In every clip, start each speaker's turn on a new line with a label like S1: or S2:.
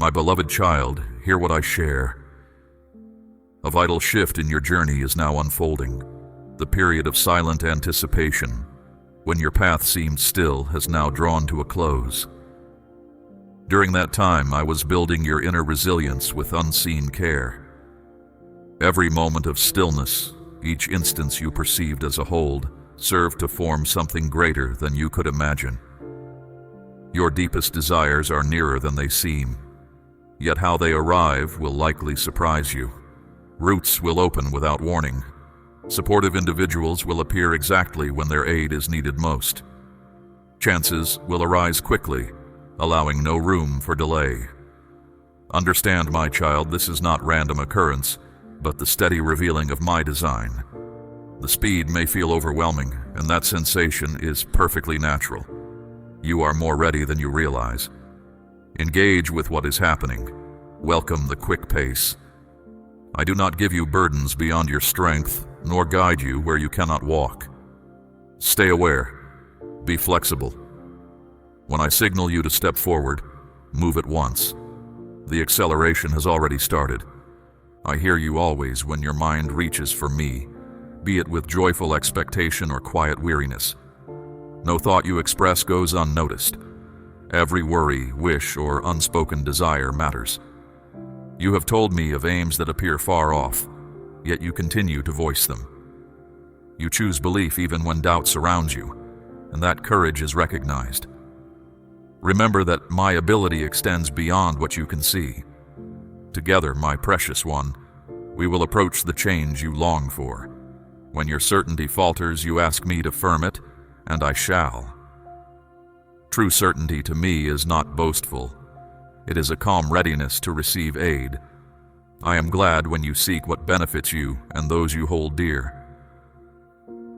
S1: My beloved child, hear what I share. A vital shift in your journey is now unfolding. The period of silent anticipation, when your path seemed still, has now drawn to a close. During that time, I was building your inner resilience with unseen care. Every moment of stillness, each instance you perceived as a hold, served to form something greater than you could imagine. Your deepest desires are nearer than they seem, yet how they arrive will likely surprise you. Roots will open without warning. Supportive individuals will appear exactly when their aid is needed most. Chances will arise quickly, allowing no room for delay. Understand, my child, this is not random occurrence, but the steady revealing of my design. The speed may feel overwhelming, and that sensation is perfectly natural. You are more ready than you realize. Engage with what is happening. Welcome the quick pace. I do not give you burdens beyond your strength, nor guide you where you cannot walk. Stay aware. Be flexible. When I signal you to step forward, move at once. The acceleration has already started. I hear you always when your mind reaches for me, be it with joyful expectation or quiet weariness. No thought you express goes unnoticed. Every worry, wish, or unspoken desire matters. You have told me of aims that appear far off, yet you continue to voice them. You choose belief even when doubt surrounds you, and that courage is recognized. Remember that my ability extends beyond what you can see. Together, my precious one, we will approach the change you long for. When your certainty falters, you ask me to firm it, and I shall. True certainty to me is not boastful. It is a calm readiness to receive aid. I am glad when you seek what benefits you and those you hold dear.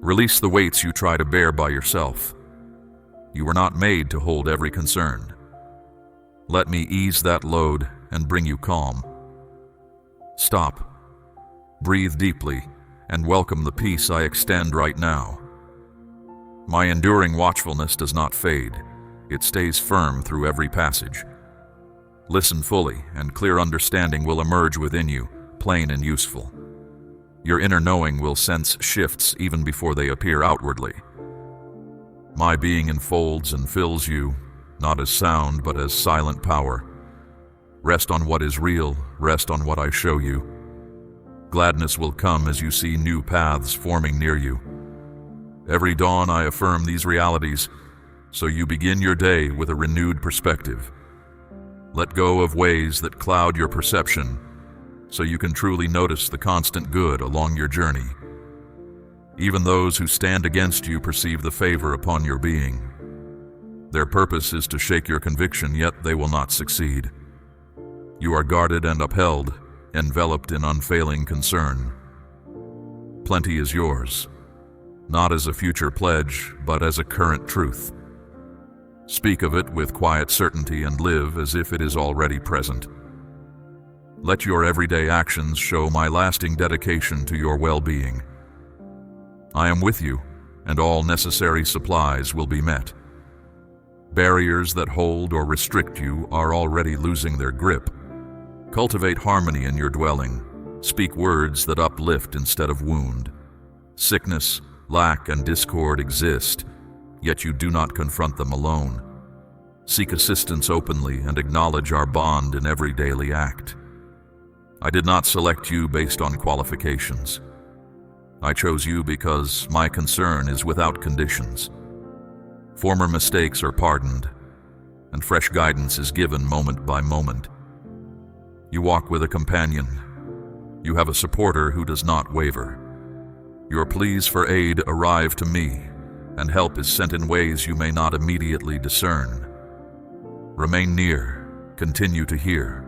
S1: Release the weights you try to bear by yourself. You were not made to hold every concern. Let me ease that load and bring you calm. Stop. Breathe deeply and welcome the peace I extend right now. My enduring watchfulness does not fade. It stays firm through every passage. Listen fully, and clear understanding will emerge within you, plain and useful. Your inner knowing will sense shifts even before they appear outwardly. My being enfolds and fills you, not as sound, but as silent power. Rest on what is real, rest on what I show you. Gladness will come as you see new paths forming near you. Every dawn I affirm these realities, so you begin your day with a renewed perspective. Let go of ways that cloud your perception, so you can truly notice the constant good along your journey. Even those who stand against you perceive the favor upon your being. Their purpose is to shake your conviction, yet they will not succeed. You are guarded and upheld, enveloped in unfailing concern. Plenty is yours, not as a future pledge, but as a current truth. Speak of it with quiet certainty and live as if it is already present. Let your everyday actions show my lasting dedication to your well-being. I am with you, and all necessary supplies will be met. Barriers that hold or restrict you are already losing their grip. Cultivate harmony in your dwelling. Speak words that uplift instead of wound. Sickness, lack, and discord exist, yet you do not confront them alone. Seek assistance openly and acknowledge our bond in every daily act. I did not select you based on qualifications. I chose you because my concern is without conditions. Former mistakes are pardoned, and fresh guidance is given moment by moment. You walk with a companion. You have a supporter who does not waver. Your pleas for aid arrive to me, and help is sent in ways you may not immediately discern. Remain near, continue to hear.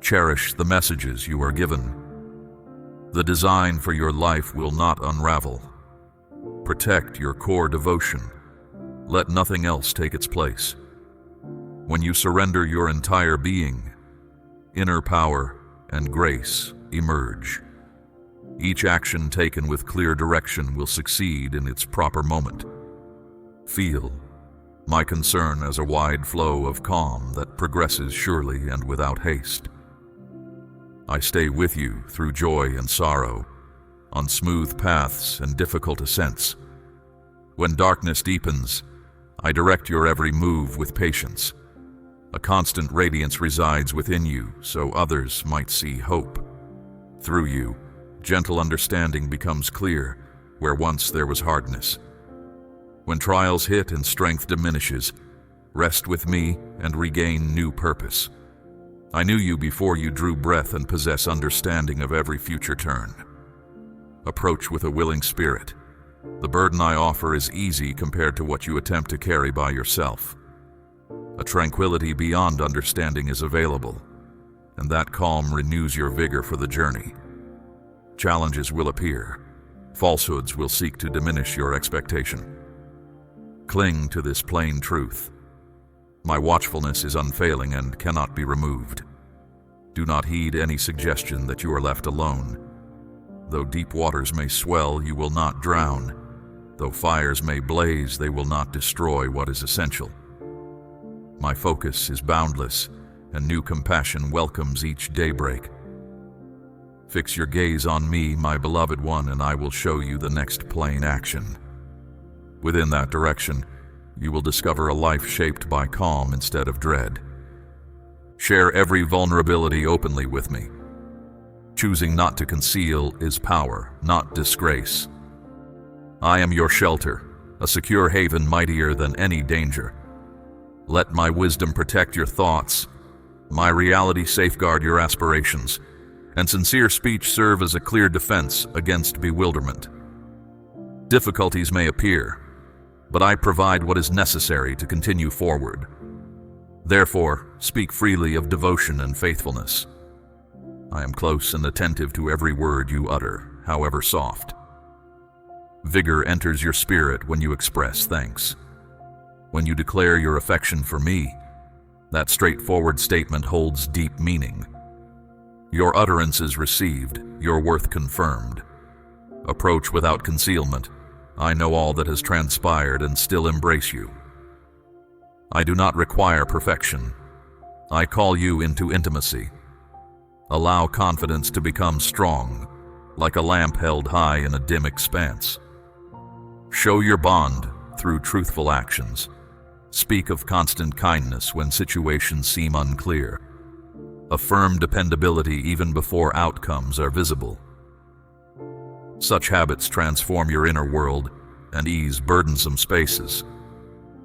S1: Cherish the messages you are given. The design for your life will not unravel. Protect your core devotion. Let nothing else take its place. When you surrender your entire being, inner power and grace emerge. Each action taken with clear direction will succeed in its proper moment. Feel, my concern as a wide flow of calm that progresses surely and without haste. I stay with you through joy and sorrow, on smooth paths and difficult ascents. When darkness deepens, I direct your every move with patience. A constant radiance resides within you, so others might see hope. Through you, gentle understanding becomes clear where once there was hardness. When trials hit and strength diminishes, rest with me and regain new purpose. I knew you before you drew breath and possess understanding of every future turn. Approach with a willing spirit. The burden I offer is easy compared to what you attempt to carry by yourself. A tranquility beyond understanding is available, and that calm renews your vigor for the journey. Challenges will appear. Falsehoods will seek to diminish your expectation. Cling to this plain truth. My watchfulness is unfailing and cannot be removed. Do not heed any suggestion that you are left alone. Though deep waters may swell, you will not drown. Though fires may blaze, they will not destroy what is essential. My focus is boundless, and new compassion welcomes each daybreak. Fix your gaze on me, my beloved one, and I will show you the next plain action. Within that direction, you will discover a life shaped by calm instead of dread. Share every vulnerability openly with me. Choosing not to conceal is power, not disgrace. I am your shelter, a secure haven mightier than any danger. Let my wisdom protect your thoughts, my reality safeguard your aspirations, and sincere speech serve as a clear defense against bewilderment. Difficulties may appear, but I provide what is necessary to continue forward. Therefore, speak freely of devotion and faithfulness. I am close and attentive to every word you utter, however soft. Vigor enters your spirit when you express thanks. When you declare your affection for me, that straightforward statement holds deep meaning. Your utterance is received, your worth confirmed. Approach without concealment. I know all that has transpired and still embrace you. I do not require perfection. I call you into intimacy. Allow confidence to become strong, like a lamp held high in a dim expanse. Show your bond through truthful actions. Speak of constant kindness when situations seem unclear. Affirm dependability even before outcomes are visible. Such habits transform your inner world and ease burdensome spaces.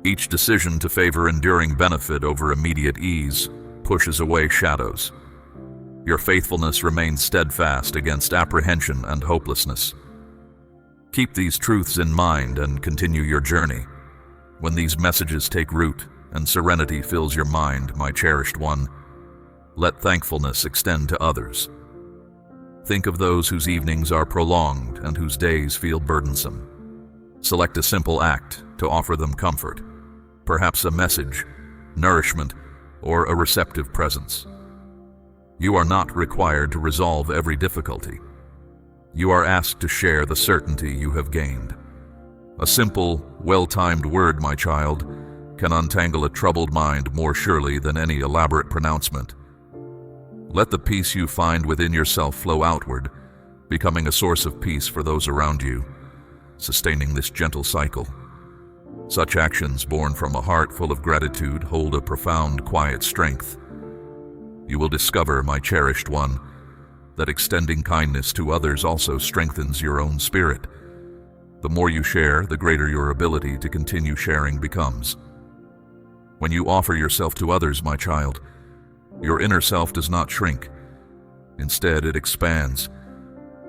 S1: Each decision to favor enduring benefit over immediate ease pushes away shadows. Your faithfulness remains steadfast against apprehension and hopelessness. Keep these truths in mind and continue your journey. When these messages take root and serenity fills your mind, my cherished one, let thankfulness extend to others. Think of those whose evenings are prolonged and whose days feel burdensome. Select a simple act to offer them comfort, perhaps a message, nourishment, or a receptive presence. You are not required to resolve every difficulty. You are asked to share the certainty you have gained. A simple, well-timed word, my child, can untangle a troubled mind more surely than any elaborate pronouncement. Let the peace you find within yourself flow outward, becoming a source of peace for those around you, sustaining this gentle cycle. Such actions born from a heart full of gratitude hold a profound, quiet strength. You will discover, my cherished one, that extending kindness to others also strengthens your own spirit. The more you share, the greater your ability to continue sharing becomes. When you offer yourself to others, my child, your inner self does not shrink. Instead, it expands,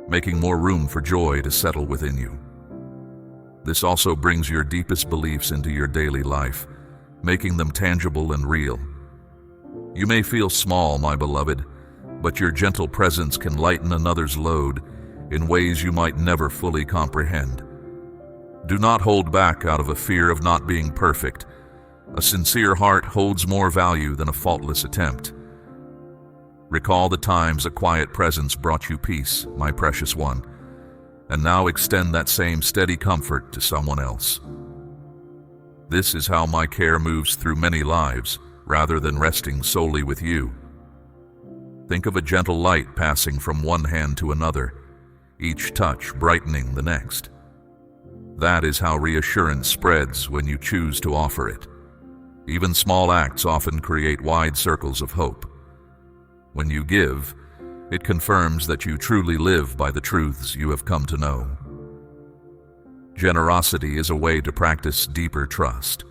S1: making more room for joy to settle within you. This also brings your deepest beliefs into your daily life, making them tangible and real. You may feel small, my beloved, but your gentle presence can lighten another's load in ways you might never fully comprehend. Do not hold back out of a fear of not being perfect. A sincere heart holds more value than a faultless attempt. Recall the times a quiet presence brought you peace, my precious one, and now extend that same steady comfort to someone else. This is how my care moves through many lives, rather than resting solely with you. Think of a gentle light passing from one hand to another, each touch brightening the next. That is how reassurance spreads when you choose to offer it. Even small acts often create wide circles of hope. When you give, it confirms that you truly live by the truths you have come to know. Generosity is a way to practice deeper trust.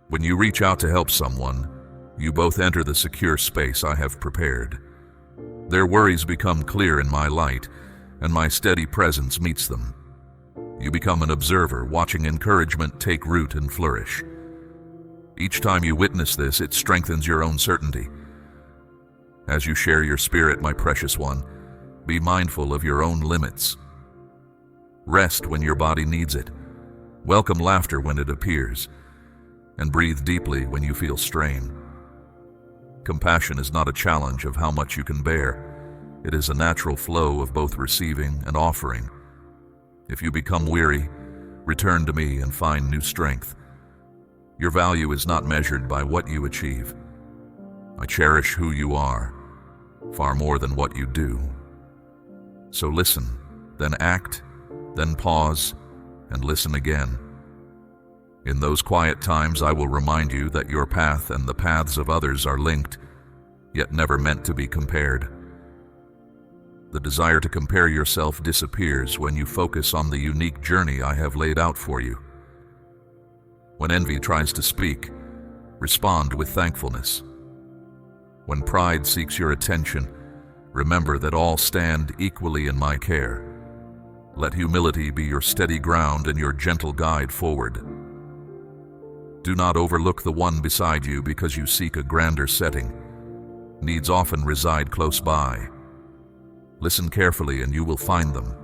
S1: When you reach out to help someone, you both enter the secure space I have prepared. Their worries become clear in my light, and my steady presence meets them. You become an observer, watching encouragement take root and flourish. Each time you witness this, it strengthens your own certainty. As you share your spirit, my precious one, be mindful of your own limits. Rest when your body needs it. Welcome laughter when it appears, and breathe deeply when you feel strain. Compassion is not a challenge of how much you can bear. It is a natural flow of both receiving and offering. If you become weary, return to me and find new strength. Your value is not measured by what you achieve. I cherish who you are, far more than what you do. So listen, then act, then pause, and listen again. In those quiet times, I will remind you that your path and the paths of others are linked, yet never meant to be compared. The desire to compare yourself disappears when you focus on the unique journey I have laid out for you. When envy tries to speak, respond with thankfulness. When pride seeks your attention, remember that all stand equally in my care. Let humility be your steady ground and your gentle guide forward. Do not overlook the one beside you because you seek a grander setting. Needs often reside close by. Listen carefully and you will find them.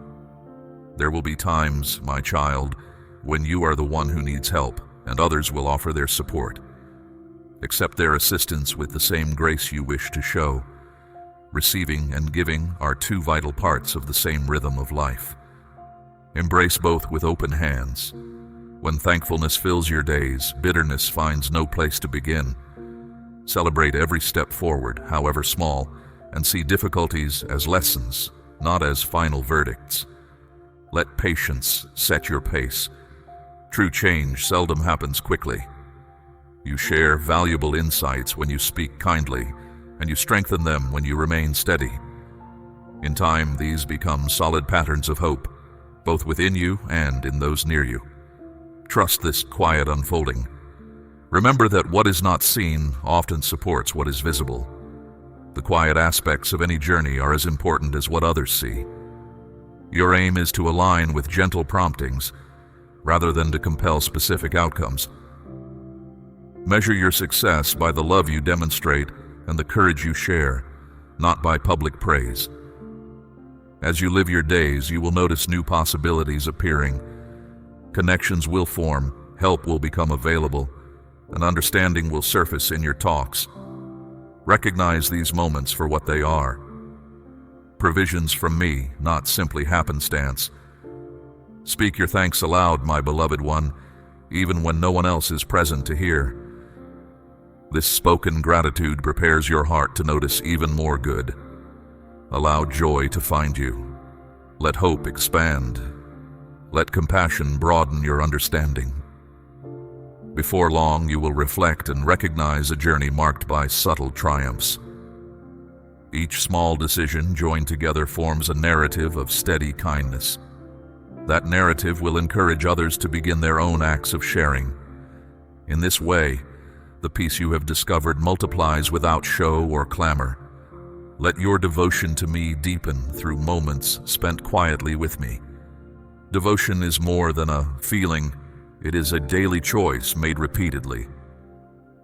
S1: There will be times, my child, when you are the one who needs help, and others will offer their support. Accept their assistance with the same grace you wish to show. Receiving and giving are two vital parts of the same rhythm of life. Embrace both with open hands. When thankfulness fills your days, bitterness finds no place to begin. Celebrate every step forward, however small, and see difficulties as lessons, not as final verdicts. Let patience set your pace. True change seldom happens quickly. You share valuable insights when you speak kindly, and you strengthen them when you remain steady. In time, these become solid patterns of hope, both within you and in those near you. Trust this quiet unfolding. Remember that what is not seen often supports what is visible. The quiet aspects of any journey are as important as what others see. Your aim is to align with gentle promptings, rather than to compel specific outcomes. Measure your success by the love you demonstrate and the courage you share, not by public praise. As you live your days, you will notice new possibilities appearing. Connections will form, help will become available, and understanding will surface in your talks. Recognize these moments for what they are. Provisions from me, not simply happenstance. Speak your thanks aloud, my beloved one, even when no one else is present to hear. This spoken gratitude prepares your heart to notice even more good. Allow joy to find you. Let hope expand. Let compassion broaden your understanding. Before long, you will reflect and recognize a journey marked by subtle triumphs. Each small decision joined together forms a narrative of steady kindness. That narrative will encourage others to begin their own acts of sharing. In this way, the peace you have discovered multiplies without show or clamor. Let your devotion to me deepen through moments spent quietly with me. Devotion is more than a feeling. It is a daily choice made repeatedly.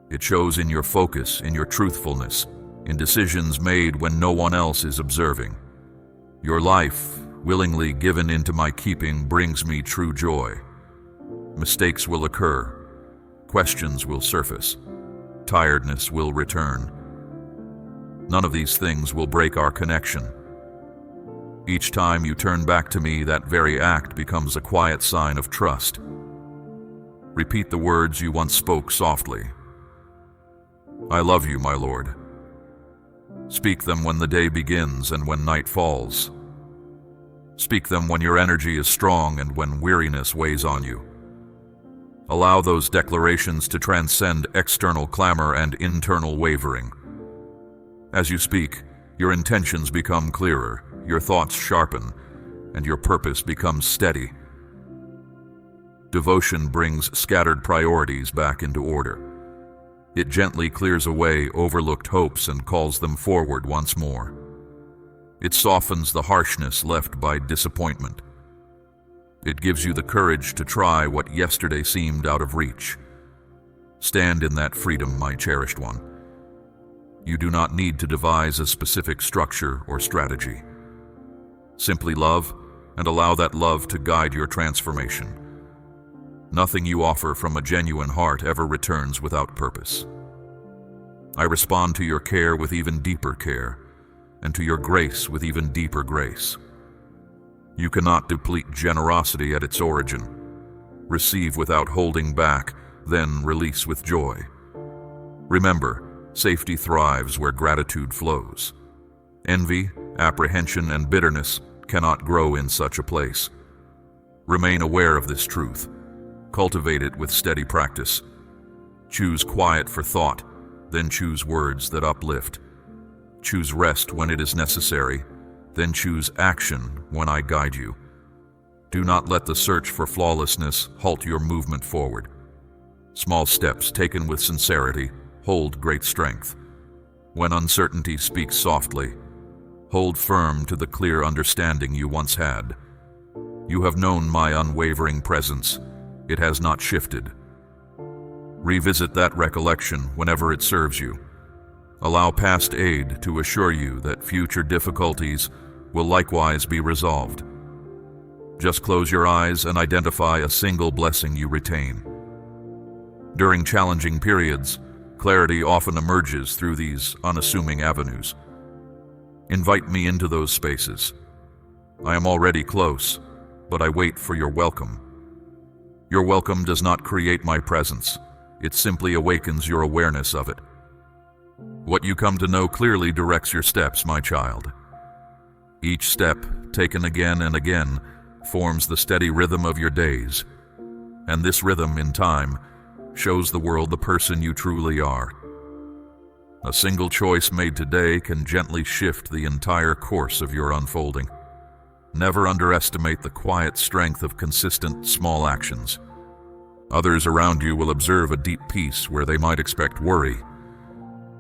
S1: It shows in your focus, in your truthfulness, in decisions made when no one else is observing. Your life, willingly given into my keeping, brings me true joy. Mistakes will occur. Questions will surface. Tiredness will return. None of these things will break our connection. Each time you turn back to me, that very act becomes a quiet sign of trust. Repeat the words you once spoke softly. I love you, my Lord. Speak them when the day begins and when night falls. Speak them when your energy is strong and when weariness weighs on you. Allow those declarations to transcend external clamor and internal wavering. As you speak, your intentions become clearer, your thoughts sharpen, and your purpose becomes steady. Devotion brings scattered priorities back into order. It gently clears away overlooked hopes and calls them forward once more. It softens the harshness left by disappointment. It gives you the courage to try what yesterday seemed out of reach. Stand in that freedom, my cherished one. You do not need to devise a specific structure or strategy. Simply love and allow that love to guide your transformation. Nothing you offer from a genuine heart ever returns without purpose. I respond to your care with even deeper care, and to your grace with even deeper grace. You cannot deplete generosity at its origin. Receive without holding back, then release with joy. Remember, safety thrives where gratitude flows. Envy, apprehension, and bitterness cannot grow in such a place. Remain aware of this truth. Cultivate it with steady practice. Choose quiet for thought, then choose words that uplift. Choose rest when it is necessary, then choose action when I guide you. Do not let the search for flawlessness halt your movement forward. Small steps taken with sincerity hold great strength. When uncertainty speaks softly, hold firm to the clear understanding you once had. You have known my unwavering presence. It has not shifted. Revisit that recollection whenever it serves you. Allow past aid to assure you that future difficulties will likewise be resolved. Just close your eyes and identify a single blessing you retain. During challenging periods, clarity often emerges through these unassuming avenues. Invite me into those spaces. I am already close, but I wait for your welcome. Your welcome does not create my presence. It simply awakens your awareness of it. What you come to know clearly directs your steps, my child. Each step, taken again and again, forms the steady rhythm of your days. And this rhythm, in time, shows the world the person you truly are. A single choice made today can gently shift the entire course of your unfolding. Never underestimate the quiet strength of consistent, small actions. Others around you will observe a deep peace where they might expect worry.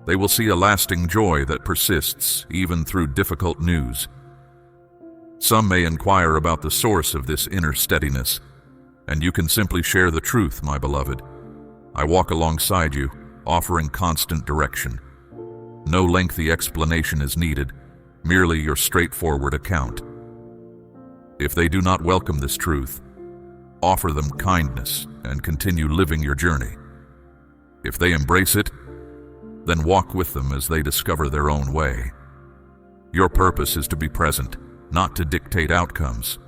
S1: They will see a lasting joy that persists even through difficult news. Some may inquire about the source of this inner steadiness, and you can simply share the truth, my beloved. I walk alongside you, offering constant direction. No lengthy explanation is needed, merely your straightforward account. If they do not welcome this truth, offer them kindness and continue living your journey. If they embrace it, then walk with them as they discover their own way. Your purpose is to be present, not to dictate outcomes.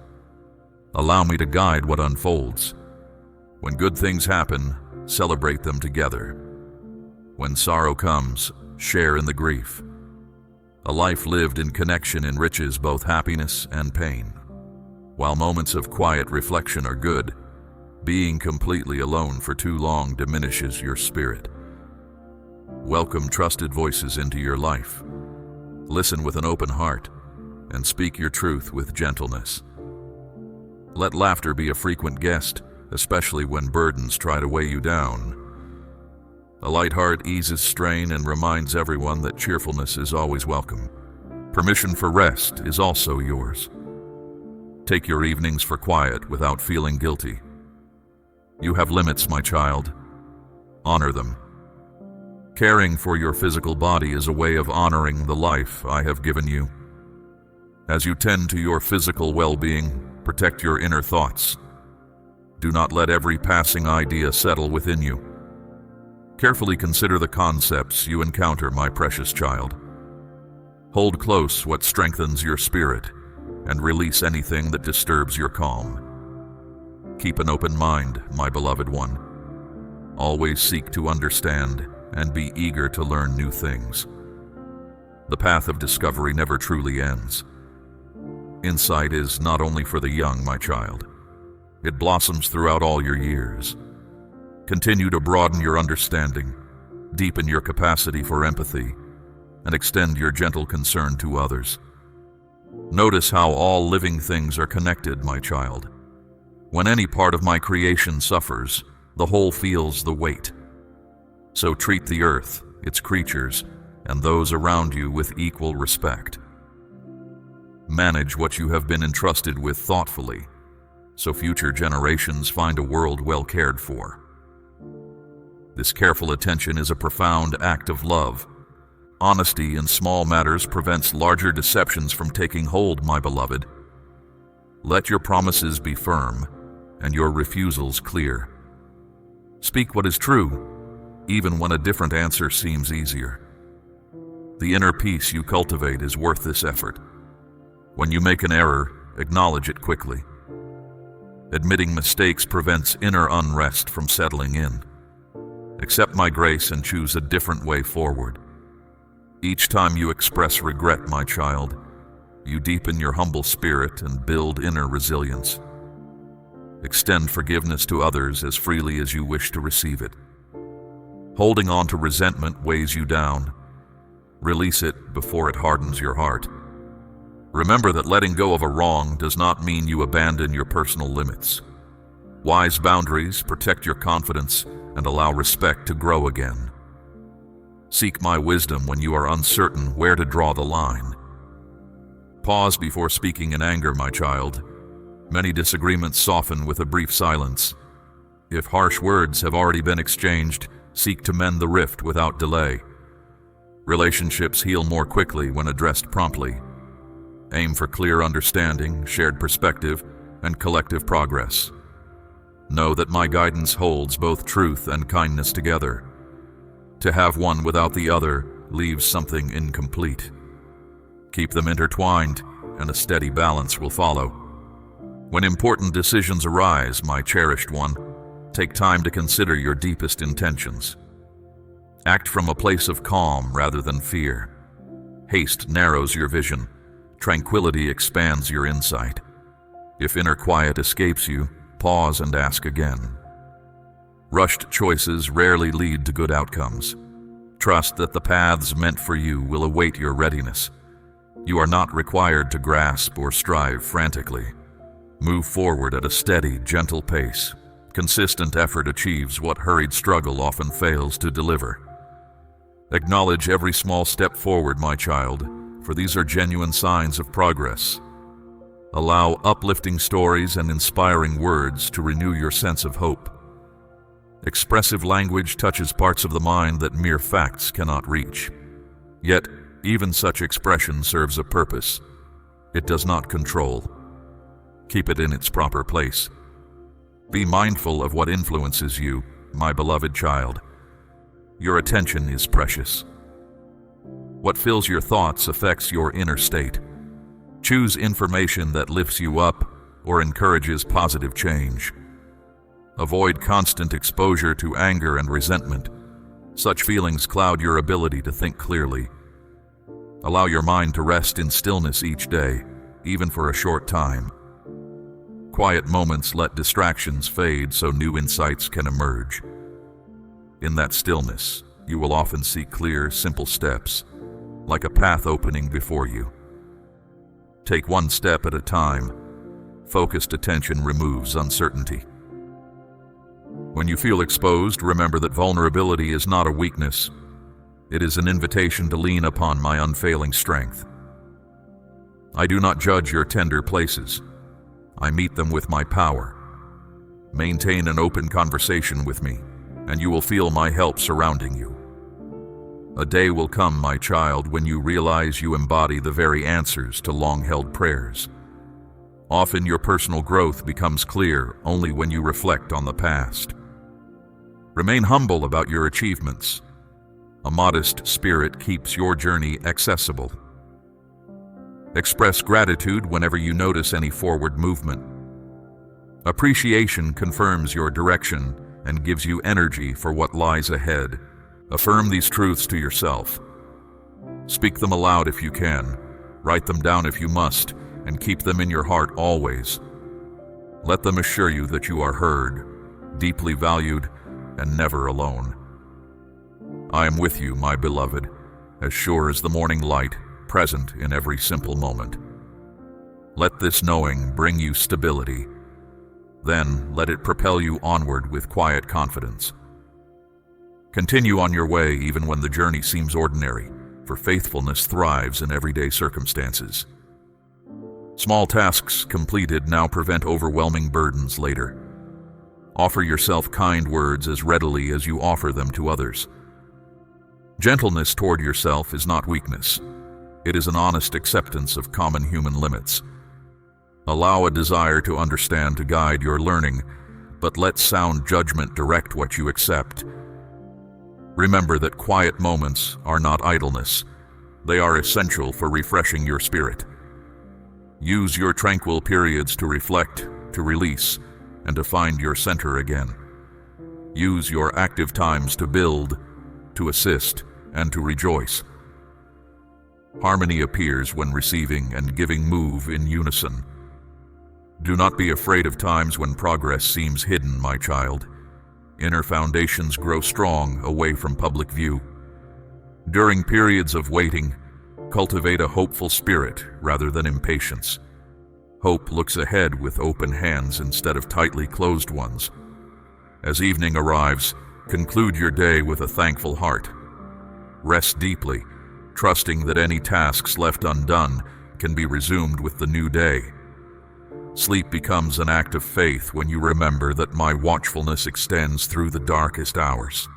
S1: Allow me to guide what unfolds. When good things happen, celebrate them together. When sorrow comes, share in the grief. A life lived in connection enriches both happiness and pain. While moments of quiet reflection are good, being completely alone for too long diminishes your spirit. Welcome trusted voices into your life. Listen with an open heart and speak your truth with gentleness. Let laughter be a frequent guest, especially when burdens try to weigh you down. A light heart eases strain and reminds everyone that cheerfulness is always welcome. Permission for rest is also yours. Take your evenings for quiet without feeling guilty. You have limits, my child. Honor them. Caring for your physical body is a way of honoring the life I have given you. As you tend to your physical well-being, protect your inner thoughts. Do not let every passing idea settle within you. Carefully consider the concepts you encounter, my precious child. Hold close what strengthens your spirit, and release anything that disturbs your calm. Keep an open mind, my beloved one. Always seek to understand and be eager to learn new things. The path of discovery never truly ends. Insight is not only for the young, my child. It blossoms throughout all your years. Continue to broaden your understanding, deepen your capacity for empathy, and extend your gentle concern to others. Notice how all living things are connected, my child. When any part of my creation suffers, the whole feels the weight. So treat the earth, its creatures, and those around you with equal respect. Manage what you have been entrusted with thoughtfully, so future generations find a world well cared for. This careful attention is a profound act of love. Honesty in small matters prevents larger deceptions from taking hold, my beloved. Let your promises be firm, and your refusals clear. Speak what is true, even when a different answer seems easier. The inner peace you cultivate is worth this effort. When you make an error, acknowledge it quickly. Admitting mistakes prevents inner unrest from settling in. Accept my grace and choose a different way forward. Each time you express regret, my child, you deepen your humble spirit and build inner resilience. Extend forgiveness to others as freely as you wish to receive it. Holding on to resentment weighs you down. Release it before it hardens your heart. Remember that letting go of a wrong does not mean you abandon your personal limits. Wise boundaries protect your confidence and allow respect to grow again. Seek my wisdom when you are uncertain where to draw the line. Pause before speaking in anger, my child. Many disagreements soften with a brief silence. If harsh words have already been exchanged, seek to mend the rift without delay. Relationships heal more quickly when addressed promptly. Aim for clear understanding, shared perspective, and collective progress. Know that my guidance holds both truth and kindness together. To have one without the other leaves something incomplete. Keep them intertwined, and a steady balance will follow. When important decisions arise, my cherished one, take time to consider your deepest intentions. Act from a place of calm rather than fear. Haste narrows your vision. Tranquility expands your insight. If inner quiet escapes you, pause and ask again. Rushed choices rarely lead to good outcomes. Trust that the paths meant for you will await your readiness. You are not required to grasp or strive frantically. Move forward at a steady, gentle pace. Consistent effort achieves what hurried struggle often fails to deliver. Acknowledge every small step forward, my child, for these are genuine signs of progress. Allow uplifting stories and inspiring words to renew your sense of hope. Expressive language touches parts of the mind that mere facts cannot reach. Yet, even such expression serves a purpose. It does not control. Keep it in its proper place. Be mindful of what influences you, my beloved child. Your attention is precious. What fills your thoughts affects your inner state. Choose information that lifts you up or encourages positive change. Avoid constant exposure to anger and resentment. Such feelings cloud your ability to think clearly. Allow your mind to rest in stillness each day, even for a short time. Quiet moments let distractions fade so new insights can emerge. In that stillness, you will often see clear, simple steps, like a path opening before you. Take one step at a time. Focused attention removes uncertainty. When you feel exposed, remember that vulnerability is not a weakness. It is an invitation to lean upon my unfailing strength. I do not judge your tender places. I meet them with my power. Maintain an open conversation with me, and you will feel my help surrounding you. A day will come, my child, when you realize you embody the very answers to long-held prayers. Often your personal growth becomes clear only when you reflect on the past. Remain humble about your achievements. A modest spirit keeps your journey accessible. Express gratitude whenever you notice any forward movement. Appreciation confirms your direction and gives you energy for what lies ahead. Affirm these truths to yourself. Speak them aloud if you can, write them down if you must, and keep them in your heart always. Let them assure you that you are heard, deeply valued, and never alone. I am with you, my beloved, as sure as the morning light, present in every simple moment. Let this knowing bring you stability. Then let it propel you onward with quiet confidence. Continue on your way even when the journey seems ordinary, for faithfulness thrives in everyday circumstances. Small tasks completed now prevent overwhelming burdens later. Offer yourself kind words as readily as you offer them to others. Gentleness toward yourself is not weakness. It is an honest acceptance of common human limits. Allow a desire to understand to guide your learning, but let sound judgment direct what you accept. Remember that quiet moments are not idleness. They are essential for refreshing your spirit. Use your tranquil periods to reflect, to release, and to find your center again. Use your active times to build, to assist, and to rejoice. Harmony appears when receiving and giving move in unison. Do not be afraid of times when progress seems hidden, my child. Inner foundations grow strong away from public view. During periods of waiting, cultivate a hopeful spirit rather than impatience. Hope looks ahead with open hands instead of tightly closed ones. As evening arrives, conclude your day with a thankful heart. Rest deeply, trusting that any tasks left undone can be resumed with the new day. Sleep becomes an act of faith when you remember that my watchfulness extends through the darkest hours.